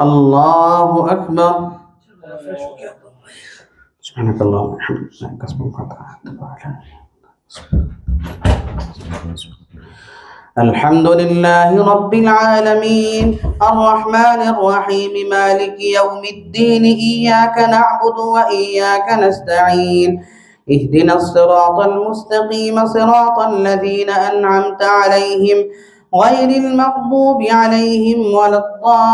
الله أكبر. سبحانك اللهم وبحمدك. الحمد لله رب العالمين الرحمن الرحيم مالك يوم الدين إياك نعبد وإياك نستعين اهدنا الصراط المستقيم صراط الذين أنعمت عليهم غير المغضوب عليهم ولا الضالين.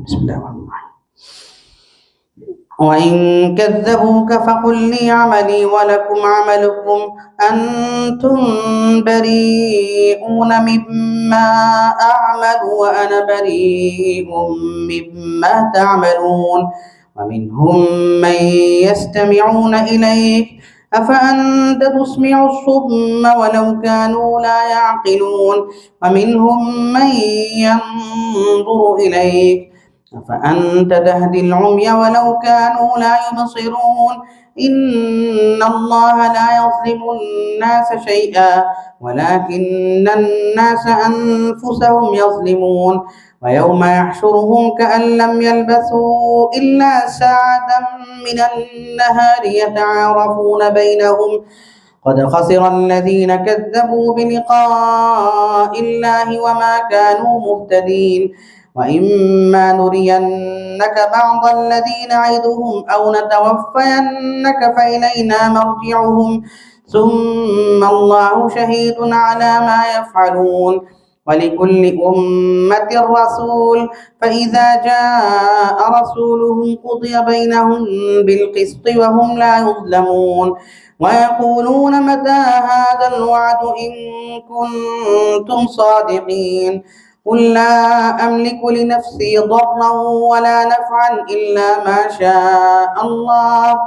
بسم الله الرحمن الرحيم. وإن كذبوك فقل لي عملي ولكم عملكم أنتم بريئون مما أعمل وأنا بريء مما تعملون. ومنهم من يستمعون إليك أفأنت تسمع الصم ولو كانوا لا يعقلون. ومنهم من ينظر إليك أفأنت تهدي العمي ولو كانوا لا يبصرون. إن الله لا يظلم الناس شيئا ولكن الناس أنفسهم يظلمون. ويوم يحشرهم كأن لم يلبثوا إلا ساعة من النهار يتعارفون بينهم قد خسر الذين كذبوا بلقاء الله وما كانوا مهتدين. وإما نرينك بعض الذي نعدهم أو نتوفينك فإلينا مرجعهم ثم الله شهيد على ما يفعلون. ولكل أمة رسول فإذا جاء رسولهم قضي بينهم بالقسط وهم لا يظلمون. ويقولون متى هذا الوعد إن كنتم صادقين. قل لا أملك لنفسي ضرا ولا نفعا إلا ما شاء الله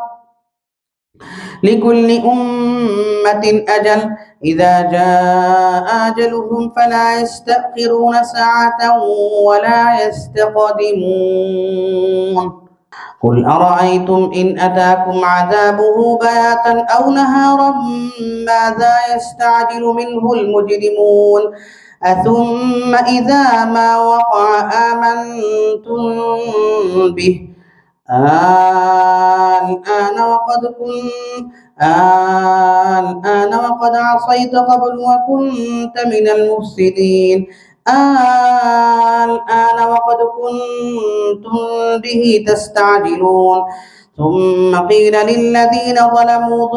لكل أمة أجل إذا جاء أجلهم فلا يستأخرون ساعة ولا يستقدمون. قل أرأيتم إن أتاكم عذابه بياتا أو نهارا ماذا يستعجل منه المجرمون. أثم إذا ما وقع آمنتم به الآن وقد عصيت قبل وكنت من المفسدين. الآن وقد كنتم به تستعجلون. ثم قيل للذين ظلموا